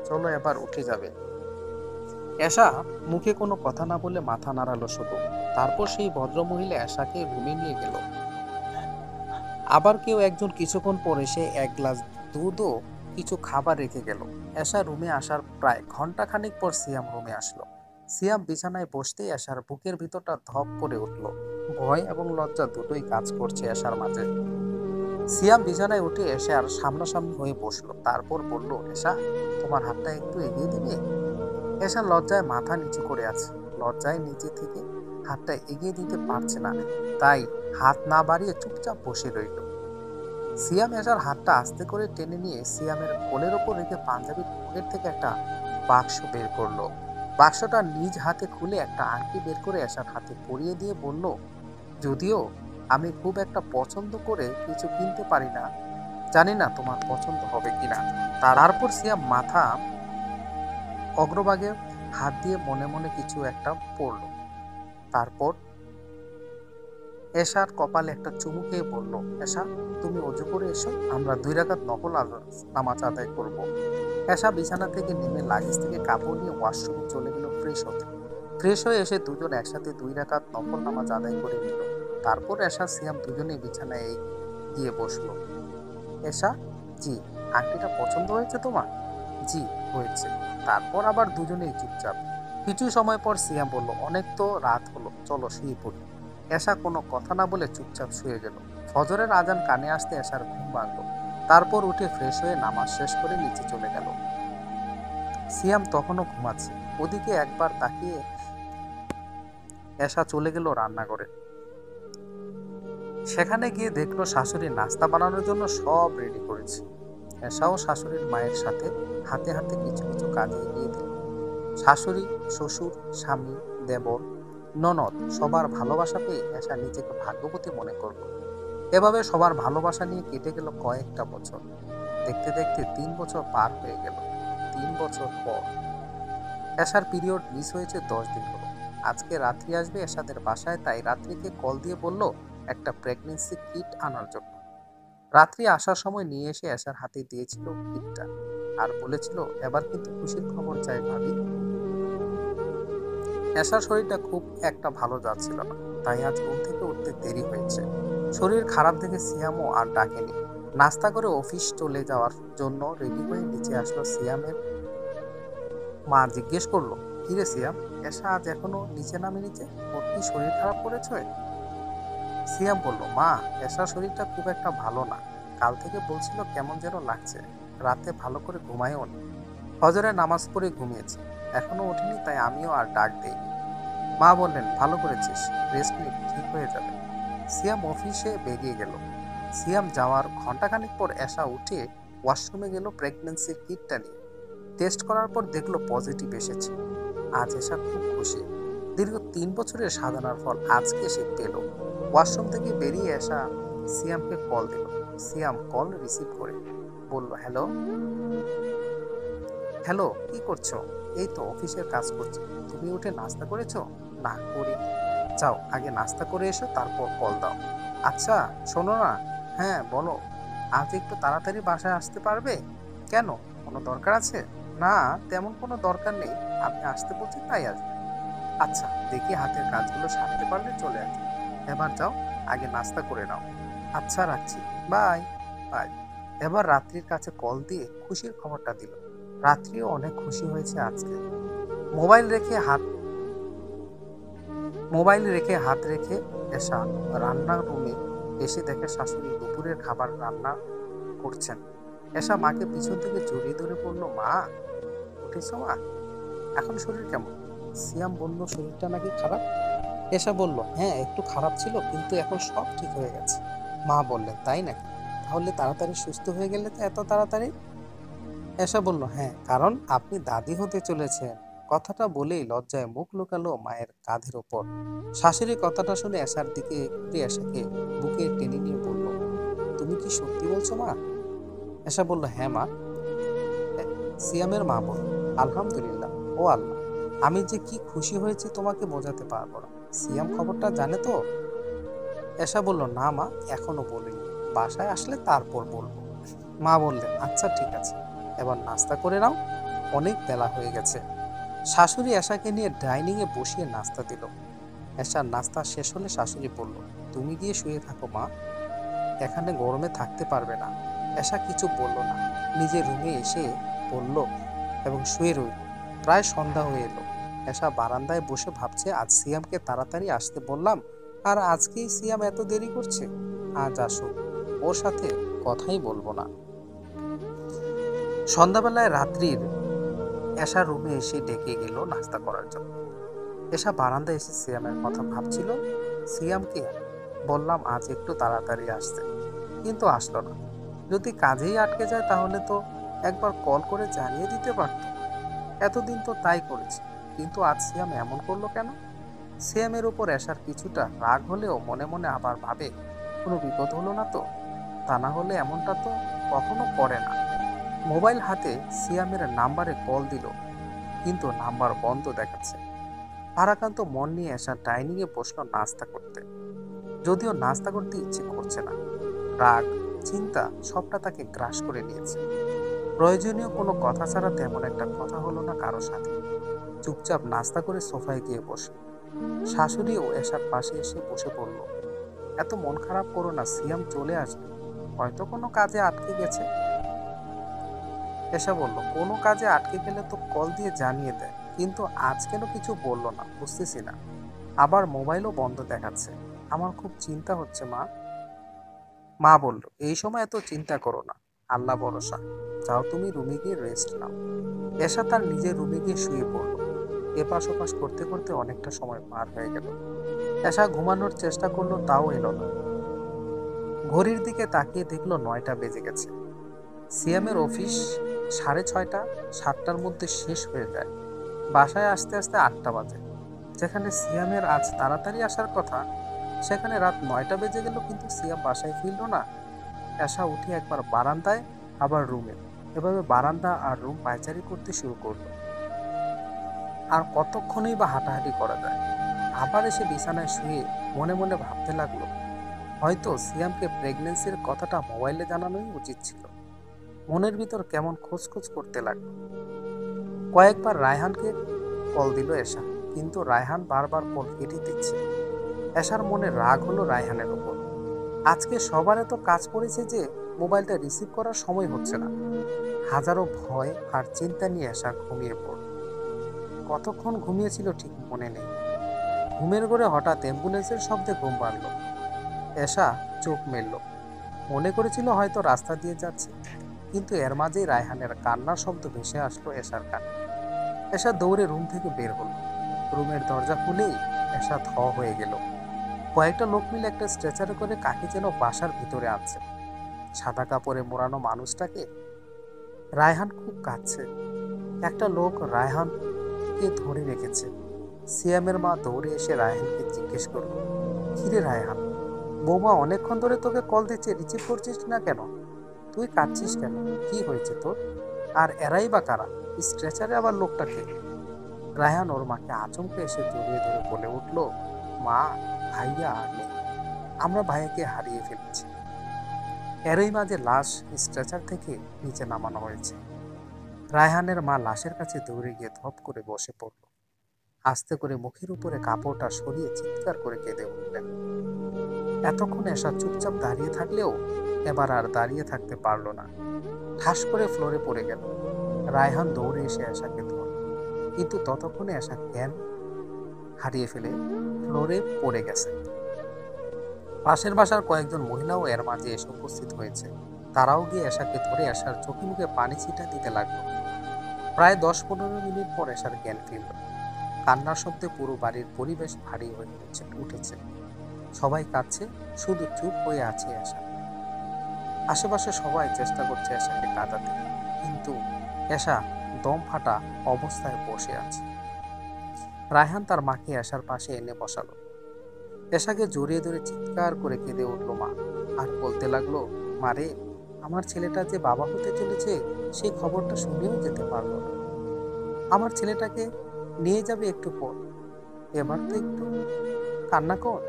চলো এবার উঠে যাবে। এশা মুখে কোনো কথা না বলে মাথা নাড়ালো শুধু। তারপর সেই ভদ্রমহিলা এশাকে রুমে নিয়ে গেল। আবার কেউ একজন কিছুক্ষণ পর এসে এক গ্লাস দুধ ও কিছু খাবার রেখে গেল। এশা রুমে আসার প্রায় ঘন্টা খানিক পর সিয়াম রুমে আসলো। সিয়াম বিছানায় বসতেই এশার বুকের ভিতরটা ধপ করে উঠল। ভয় এবং লজ্জা দুটোই কাজ করছে এশার মাঝে। সিয়াম বিছানায় উঠে এসে আর সামনাসামনি হয়ে বসলো। তারপর বলল, এশা, তোমার হাতটা একটু এগিয়ে দিবে। এশা লজ্জায় মাথা নিচু করে আছে। লজ্জায় নিজে থেকে হাতটা এগিয়ে দিতে পারছে না, তাই হাত না বাড়িয়ে চুপচাপ বসে রইল। সিয়াম এশার হাতটা আস্তে করে টেনে নিয়ে সিয়ামের কোলের ওপর রেখে পাঞ্জাবির পকেট থেকে একটা বাক্স বের করলো। বাক্সটা নিজ হাতে খুলে একটা আংটি বের করে এশার হাতে পরিয়ে দিয়ে বলল, যদিও আমি খুব একটা পছন্দ করে কিছু কিনতে পারি না, জানি না তোমার পছন্দ হবে কিনা। তারপর সিয়াম মাথা অগ্রভাগে হাত দিয়ে মনে মনে কিছু একটা পড়ল। তারপর এশার কপালে একটা চুমু খেয়ে বলল, এশা, তুমি অজু করে এসো, আমরা 2 রাকাত নফল নামাজ আদায় করব। এশা বিছানা থেকে নেমে লাগেজ থেকে কাপড় নিয়ে ওয়াশরুমে চলে গেল ফ্রেশ হতে। ফ্রেশ হয়ে এসে দুজন একসাথে 2 রাকাত নফল নামাজ আদায় করে নিল। তারপর এশা সিয়াম দুজনেই বিছানায় গিয়ে বসলো। এশা, জি, আংটিটা পছন্দ হয়েছে তোমার? জি, হয়েছে। তারপর আবার দুজনেই চুপচাপ। কিছু সময় পর সিয়াম বলল, অনেক তো রাত হলো, চলো শুয়ে পড়ি। এশা কোনো কথা না বলে চুপচাপ শুয়ে গেল। ফজরের আজান কানে আসতে এশার ঘুম ভাঙল। তারপর উঠে ফ্রেশ হয়ে নামাজ শেষ করে নিচে চলে গেল। সিয়াম তখনও ঘুমাচ্ছে। ওদিকে একবার তাকিয়ে এশা চলে গেল রান্নাঘরে। সেখানে গিয়ে দেখলো শাশুড়ি নাস্তা বানানোর জন্য সব রেডি করেছে। এশাও শাশুড়ির মায়ের সাথে হাতে হাতে কিছু কিছু কাজে এগিয়ে দিল। শাশুড়ি, শ্বশুর, স্বামী, দেবর, ননদ সবার ভালোবাসা পেয়ে এশা নিজেকে ভাগ্যবতী মনে করলো। এভাবে সবার ভালোবাসা নিয়ে কেটে গেল কয়েকটা বছর। দেখতে দেখতে 3 বছর পার হয়ে গেল। 3 বছর পর এশার পিরিয়ড মিস হয়েছে 10 দিন হলো। আজকে রাত্রি আসবে এশাদের বাসায়, তাই রাত্রিকে কল দিয়ে বলল একটা প্রেগনেন্সি কিট আনার জন্য। রাত্রি আসার সময় নিয়ে এসে এশার হাতে দিয়েছিল কিটটা আর বলেছিল, এবার কিন্তু খুশির খবর চাই ভাবি। এশার শরীরটা খুব একটা ভালো যাচ্ছিল না, তাই আজ ঘুম থেকে উঠতে দেরি হয়েছে। শরীর খারাপ দেখে সিয়ামও আর ডাকেনি। নাস্তা করে অফিস চলে যাওয়ার জন্য রেডি হয়ে নিচে আসলো সিয়ামের মা। জিজ্ঞেস করলো, কিরে সিয়াম, এসা আজ এখনো নিচে নামেনি যে? ওর কি শরীর খারাপ করেছে? সিয়াম বলল, মা, এসার শরীরটা খুব একটা ভালো না। কাল থেকে বলছিল কেমন যেন লাগছে। রাতে ভালো করে ঘুমায়ও নি। ফজরের নামাজ পড়ে ঘুমিয়েছে, এখনো ওঠেনি, তাই আমিও আর ডাক দেইনি। মা বললেন, ভালো করেছিস, রেস্ট নে, ঠিক হয়ে যাবে। সিয়াম অফিসে বেরিয়ে গেল। সিয়াম যাওয়ার ঘন্টাখানিক পর এসা উঠে ওয়াশরুমে গেল প্রেগন্যান্সির কিটটা নিয়ে। টেস্ট করার পর দেখলো পজিটিভ এসেছে। আজ এসা খুব খুশি। দীর্ঘ 3 বছরের সাধনার ফল আজকে সে পেল। ওয়াশরুম থেকে বেরিয়ে এসা সিয়ামকে কল দিল। সিয়াম কল রিসিভ করে বলল, হ্যালো। হ্যালো, কি করছো? এই তো অফিসের কাজ করছি। তুমি উঠে নাস্তা করেছো? না, করিনি। যাও, আগে নাস্তা করে এসো, তারপর কল দাও। আচ্ছা, শোনো না। হ্যাঁ, বলো। আজ একটু তাড়াতাড়ি বাসায় আসতে পারবে? কেন, কোনো দরকার আছে? না, তেমন কোনো দরকার নেই। আপনি আসতে বলছি তাই আসবে। আচ্ছা, দেখি হাতের কাজগুলো সারতে পারলে চলে আসবে। এবার যাও, আগে নাস্তা করে নাও। আচ্ছা, রাখছি। বাই। বাই। এবার রাত্রির কাছে কল দিয়ে খুশির খবরটা দিল। রাত্রিও অনেক খুশি হয়েছে আজকে। মোবাইল রেখে হাত মোবাইল রেখে হাত রেখে এসা রান্নার রুমে এসে দেখে শাশুড়ি দুপুরের খাবার রান্না করছেন। এসা মাকে পিছন থেকে জড়িয়ে ধরে বলল, মা, উঠেছো মা? এখন শরীর কেমন? সিয়াম বলল, শরীরটা নাকি খারাপ। এসা বলল, হ্যাঁ, একটু খারাপ ছিল, কিন্তু এখন সব ঠিক হয়ে গেছে। মা বললেন, তাই নাকি? তাহলে তাড়াতাড়ি সুস্থ হয়ে গেলে তো এত তাড়াতাড়ি? এসা বলল, হ্যাঁ, কারণ আপনি দাদি হতে চলেছেন। কথাটা বলেই লজ্জায় মুখ লুকালো মায়ের কাঁধের ওপর। শাশুড়ি কথাটা শুনে এসার দিকে ঘুরে এসাকে বুকে টেনে নিয়ে বলল, তুমি কি সত্যি বলছো মা? এসা বলল, হ্যাঁ মা। সিয়ামের মা বলল, আলহামদুলিল্লাহ। ও আল্লাহ, আমি যে কি খুশি হয়েছি তোমাকে বোঝাতে পারবো না। সিয়াম খবরটা জানে তো? এসা বলল, না মা, এখনো বলিনি। বাসায় আসলে তারপর বলবো। মা বললেন, আচ্ছা ঠিক আছে, এবার নাস্তা করে নাও, অনেক বেলা হয়ে গেছে। শাশুড়ি এশাকে নিয়ে ডাইনিংয়ে বসিয়ে নাস্তা দিল। এশার নাস্তা শেষ হলে শাশুড়ি বলল, তুমি গিয়ে শুয়ে থাকো মা, এখানে গরমে থাকতে পারবে না। এশা কিছু বলল না, নিজের রুমে এসে পড়ল এবং শুয়ে রইল। প্রায় সন্ধ্যা হয়ে এলো। এশা বারান্দায় বসে ভাবছে, আজ সিয়ামকে তাড়াতাড়ি আসতে বললাম, আর আজকেই সিয়াম এত দেরি করছে। আজ আসুক, ওর সাথে কথাই বলবো না। সন্ধ্যাবেলায় রাত্রির এশা রুমে এসে ডেকে গেল নাস্তা করার জন্য। এশা বারান্দায় এসে সিয়ামের কথা ভাবছিল। সিয়ামকে বললাম আজ একটু তাড়াতাড়ি আসতে, কিন্তু আসলো না। যদি কাজেই আটকে যায় তাহলে তো একবার কল করে জানিয়ে দিতে পারত। এতদিন তো তাই করেছি, কিন্তু আজ সিয়াম এমন করলো কেন? সিয়ামের উপর এশার কিছুটা রাগ হলেও মনে মনে আবার ভাবে, কোনো বিপদ হলো না তো? তা না হলে এমনটা তো কখনো করে না। মোবাইল হাতে সিয়ামের নাম্বারে কল দিল, কিন্তু নাম্বার বন্ধ দেখাচ্ছে। ভারাক্রান্ত মন নিয়ে আসা ডাইনিংয়ে বসলো নাস্তা করতে। যদিও নাস্তা করতে ইচ্ছে করছে না, রাগ, চিন্তা সবটা তাকে গ্রাস করে নিয়েছে। প্রয়োজনীয় কোনো কথা ছাড়া তেমন একটা কথা হলো না কারো সাথে। চুপচাপ নাস্তা করে সোফায় গিয়ে বসে। শাশুড়িও এসার পাশে এসে বসে পড়ল। এত মন খারাপ করো না, সিয়াম চলে আসবে, হয়তো কোনো কাজে আটকে গেছে। এসা বলল, কোনো কাজে আটকে গেলে তো কল দিয়ে জানিয়ে দেয়, কিন্তু আজ কেন কিছু বললো না, বুঝতেছি না। আবার মোবাইলও বন্ধ দেখাচ্ছে। আমার খুব চিন্তা হচ্ছে মা। মা বলল, এই সময় এত চিন্তা করো না, আল্লাহ ভরসা। যাও, তুমি রুমে গিয়ে রেস্ট নাও। এসা তার নিজের রুমে গিয়ে শুয়ে পড়ল। এপাশ ওপাশ করতে করতে অনেকটা সময় পার হয়ে গেল। এসা ঘুমানোর চেষ্টা করলো, তাও এলো না। ঘড়ির দিকে তাকিয়ে দেখলো 9টা বেজে গেছে। সিয়ামের অফিস 6:30, 7টার মধ্যে শেষ হয়ে যায়। বাসায় আসতে আসতে 8টা বাজে। যেখানে সিয়ামের আজ তাড়াতাড়ি আসার কথা, সেখানে রাত 9টা বেজে গেল, কিন্তু সিয়াম বাসায় ফিরল না। এসা উঠে একবার বারান্দায়, আবার রুমে, এভাবে বারান্দা আর রুম পায়চারি করতে শুরু করলো। আর কতক্ষণই বা হাঁটাহাঁটি করা যায়। আবার এসে বিছানায় শুয়ে মনে মনে ভাবতে লাগলো, হয়তো সিয়ামকে প্রেগনেন্সির কথাটা মোবাইলে জানানোই উচিত ছিল। মনের ভিতর কেমন খোঁজ করতে লাগলো। কয়েকবার রায়হানকে কল দিল এশা, কিন্তু রায়হান বারবার কল কেটে দিচ্ছে। এশার মনে রাগ হলো রায়হানের উপর। আজকে সবার এত কাজ পড়েছে যে মোবাইলটা রিসিভ করার সময় হচ্ছে না। হাজারো ভয় আর চিন্তা নিয়ে এসা ঘুমিয়ে পড়ল। কতক্ষণ ঘুমিয়েছিল ঠিক মনে নেই। ঘুমের ঘরে হঠাৎ অ্যাম্বুলেন্সের শব্দে ঘুম ভাঙল। এসা চোখ মেলল, মনে করেছিল হয়তো রাস্তা দিয়ে যাচ্ছে, কিন্তু এর মাঝেই রায়হানের কান্নার শব্দ ভেসে আসলো এশার কানে। এশা দৌড়ে রুম থেকে বের হলো। রুমের দরজা খুলেই এশা থ হয়ে গেল। কয়েকটা লোক মিলে একটা স্ট্রেচারে করে কাকে যেন বাসার ভিতরে আনছে। সাদা কাপড়ে মোড়ানো মানুষটাকে। রায়হান খুব কাঁদছে। একটা লোক রায়হানকে ধরে রেখেছে। সিয়ামের মা দৌড়ে এসে রায়হানকে জিজ্ঞেস করলো, কিরে রায়হান, বৌমা অনেকক্ষণ ধরে তোকে কল দিচ্ছে, রিসিভ করছিস না কেন? তুই কাঁদছিস কেন? কি হয়েছে তোর? আর এরাই বা কারা? স্ট্রেচারে আবার লোকটাকে? রায়হান ওর মাকে আচমকে এসে জড়িয়ে ধরে বলে উঠল, মা, ভাইয়া আর নেই। আমরা ভাইয়াকে হারিয়ে ফেলেছি। এরই মাঝে লাশ স্ট্রেচার থেকে নিচে নামানো হয়েছে। রায়হানের মা লাশের কাছে দৌড়ে গিয়ে ধপ করে বসে পড়ল। আস্তে করে মুখের উপরে কাপড়টা সরিয়ে চিৎকার করে কেঁদে উঠলেন। এতক্ষণ এসা চুপচাপ দাঁড়িয়ে থাকলেও এবার আর দাঁড়িয়ে থাকতে পারল না। ঠাস করে ফ্লোরে পড়ে গেল। রায়হান দৌড়ে এসে এশাকে ধরল, কিন্তু ততক্ষণে এশা জ্ঞান হারিয়ে ফেলে ফ্লোরে পড়ে গেছে। পাশের বাসার কয়েকজন মহিলাও এর মাঝে এসে উপস্থিত হয়েছে। তারাও গিয়ে এশাকে ধরে এশার চোখে মুখে পানি ছিটা দিতে লাগলো। প্রায় 10-15 মিনিট পর এশার জ্ঞান ফিরল। কান্নার শব্দে পুরো বাড়ির পরিবেশ ভারী হয়ে উঠেছে। সবাই কাঁদছে, শুধু চুপ হয়ে আছে এশা। আশেপাশে সবাই চেষ্টা করছে এশাকে কাঁদাতে, কিন্তু এশা দম ফাটা অবস্থায় বসে আছে। রায়হান তার মাকে এশার পাশে এনে বসালো। এশাকে জড়িয়ে ধরে চিৎকার করে কেঁদে উঠল মা, আর বলতে লাগলো, মারে, আমার ছেলেটা যে বাবা হতে চলেছে সেই খবরটা শুনেও যেতে পারলো না। আমার ছেলেটাকে নিয়ে যাবে একটু পর, এবার তো একটু কান্না কর।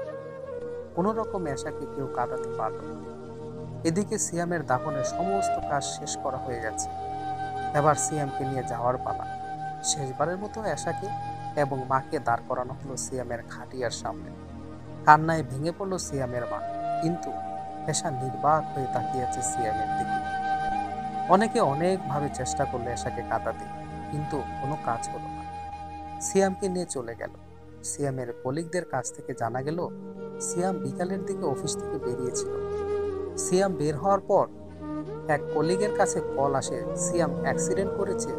কোনো রকম এশাকে কেউ কাঁদাতে পারল না। এদিকে সিয়ামের দাফনের সমস্ত কাজ শেষ করা হয়ে গেছে। এবার সিয়ামকে নিয়ে যাওয়ার পালা। শেষবারের মতো এশাকে এবং মাকে দাঁড় করানো হলো সিয়ামের খাটিয়ার সামনে। কান্নায় ভেঙে পড়ল সিয়ামের মা, কিন্তু এশা নির্বাক হয়ে তাকিয়ে আছে সিয়ামের দিকে। অনেকে অনেকভাবে চেষ্টা করলো এশাকে কাঁদাতে, কিন্তু কোনো কাজ হলো না। সিয়ামকে নিয়ে চলে গেল। সিয়ামের কলিগদের কাছ থেকে জানা গেল, সিয়াম বিকালের দিকে অফিস থেকে বেরিয়েছিল। সিয়াম বের হওয়ার পর এক কলিগের কাছে কল আসে, সিয়াম অ্যাক্সিডেন্ট করেছে,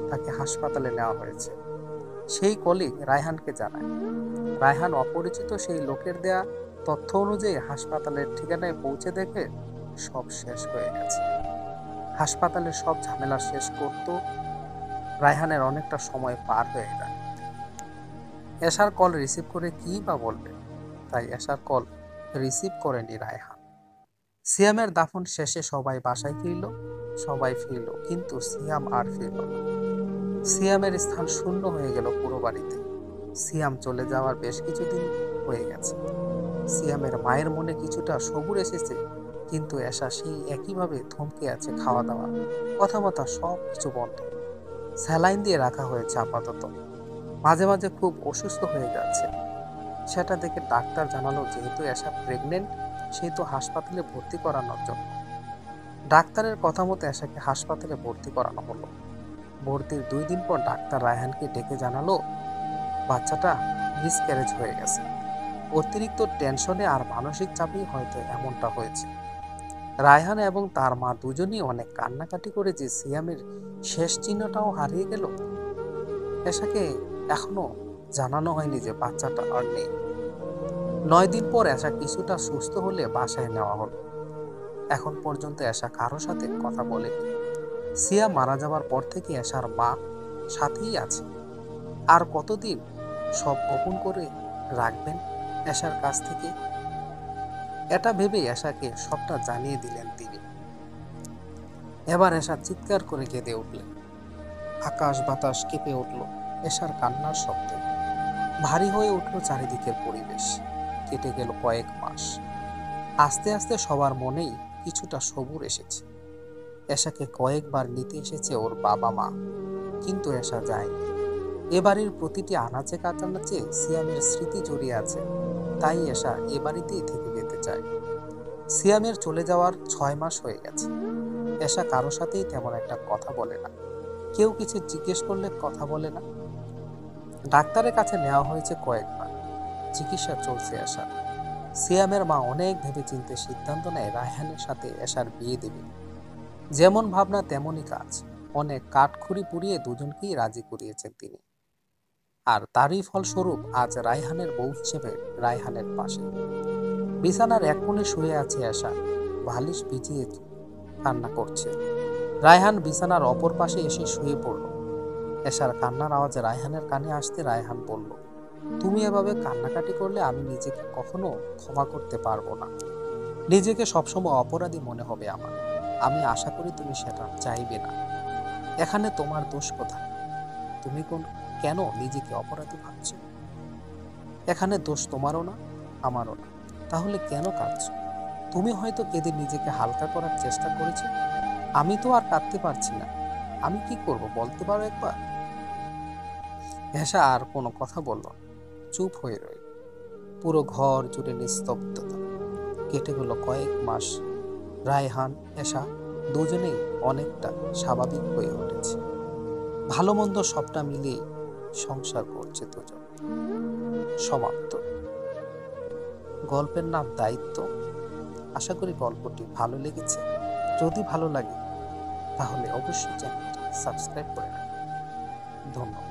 তাকে হাসপাতালে নেওয়া হয়েছে। সেই কলিগ রায়হানকে জানায়। রায়হান অপরিচিত সেই লোকের দেয়া তথ্য অনুযায়ী হাসপাতালের ঠিকানায় পৌঁছে দেখে সব শেষ হয়ে গেছে। হাসপাতালের সব ঝামেলা শেষ করত রায়হানের অনেকটা সময় পার হয়ে যায়। এশার কল রিসিভ করে কি বা বলবে, তাই এশার কল রিসিভ করেনি রায়হান। সিয়ামের দাফন শেষে সবাই বাসায় ফিরল, কিন্তু সিয়াম আর ফিরল না। সিয়ামের স্থান শূন্য হয়ে গেল পুরো বাড়িতে। সিয়াম চলে যাওয়ার বেশ কিছুদিন হয়ে গেছে। সিয়ামের মায়ের মনে কিছুটা সবুর এসেছে, কিন্তু এশা সেই একইভাবে থমকে আছে। খাওয়া দাওয়া, কথাবার্তা সব কিছু বন্ধ। স্যালাইন দিয়ে রাখা হয়েছে আপাতত। মাঝে মাঝে খুব অসুস্থ হয়ে যাচ্ছে। সেটা দেখে ডাক্তার জানালো, যেহেতু এশা প্রেগনেন্ট, সেহেতু হাসপাতালে ভর্তি করানোর জন্য। ডাক্তারের কথা মতো এশাকে হাসপাতালে ভর্তি করানো হলো। ভর্তির 2 দিন পর ডাক্তার রায়হানকে ডেকে জানালো, বাচ্চাটা মিসক্যারেজ হয়ে গেছে। অতিরিক্ত টেনশনে আর মানসিক চাপেই হয়তো এমনটা হয়েছে। রায়হান এবং তার মা দুজনেই অনেক কান্নাকাটি করে যে সিয়ামের শেষ চিহ্নটাও হারিয়ে গেল। এশাকে এখনো জানানো হয়নি যে বাচ্চাটা আর নেই। 9 দিন পর এশা কিছুটা সুস্থ হলে বাসায় নেওয়া হলো। এখন পর্যন্ত এশা কারো সাথে কথা বলেনি। সিয়াম মারা যাওয়ার পর থেকে এশার মা সাথেই আছে। আর কতদিন সব গোপন করে রাখবেন এশার কাছ থেকে? এটা ভেবে এশাকে সবটা জানিয়ে দিলেন তিনি। এবার এশা চিৎকার করে কেঁদে উঠলেন। আকাশ বাতাস কেঁপে উঠল এশার কান্নার শব্দে। ভারী হয়ে উঠল চারিদিকের পরিবেশ। কেটে গেল কয়েক মাস। আস্তে আস্তে সবার মনেই কিছুটা সবুর এসেছে। এশাকে কয়েকবার নিতে এসেছে ওর বাবা মা, কিন্তু এশা যায়নি। এ বাড়ির প্রতিটি আনাচে কানাচে সিয়ামের স্মৃতি জড়িয়ে আছে, তাই এশা এ বাড়িতেই থেকে যেতে চায়। সিয়ামের চলে যাওয়ার 6 মাস হয়ে গেছে। এশা কারো সাথেই তেমন একটা কথা বলে না, কেউ কিছু জিজ্ঞেস করলে কথা বলে না। ডাক্তারের কাছে নেওয়া হয়েছে কয়েকবার, চিকিৎসা চলছে এশার। সিয়ামের মা অনেক ভেবেচিন্তে সিদ্ধান্ত নেয় রায়হানের সাথে এশার বিয়ে দেবে। যেমন ভাবনা তেমনই কাজ, অনেক কাঠখড়ি পুড়িয়ে দুজনকেই রাজি করিয়েছেন তিনি। আর তারই ফলস্বরূপ আজ রায়হানের বউ হিসেবে রায়হানের পাশে বিছানার এক কোণে শুয়ে আছে এশা, বালিশ ভিজিয়ে কান্না করছে। রায়হান বিছানার অপর পাশে এসে শুয়ে পড়ল। এশার কান্নার আওয়াজ রায়হানের কানে আসতে রায়হান বলল, তুমি এভাবে কান্নাকাটি করলে আমি নিজেকে কখনো ক্ষমা করতে পারবো না। নিজেকে সবসময় অপরাধী মনে হবে আমার। আমি আশা করি তুমি সেটা চাইবে না। এখানে তোমার দোষ কোথায়? তুমি কেন নিজেকে অপরাধী ভাবছো? এখানে দোষ তোমারও না, আমারও না। তাহলে কেন কাঁদছো? তুমি হয়তো কেঁদে নিজেকে হালকা করার চেষ্টা করেছো। আমি তো আর কাঁদতে পারছি না। আমি কি করব বলতে পারো একবার? এশা আর কোনো কথা বলল না, চুপ হয়ে রইল। পুরো ঘর জুড়ে নিস্তব্ধতা। কেটে গেল কয়েক মাস। রায়হান এশা দুজনেই অনেকটা স্বাভাবিক হয়ে উঠেছে। ভালো মন্দ সবটা মিলিয়ে সংসার করছে দুজন। সমাপ্ত। গল্পের নাম দায়িত্ব। আশা করি গল্পটি ভালো লেগেছে। যদি ভালো লাগে তাহলে অবশ্যই চ্যানেলটি সাবস্ক্রাইব করে রাখবেন। ধন্যবাদ।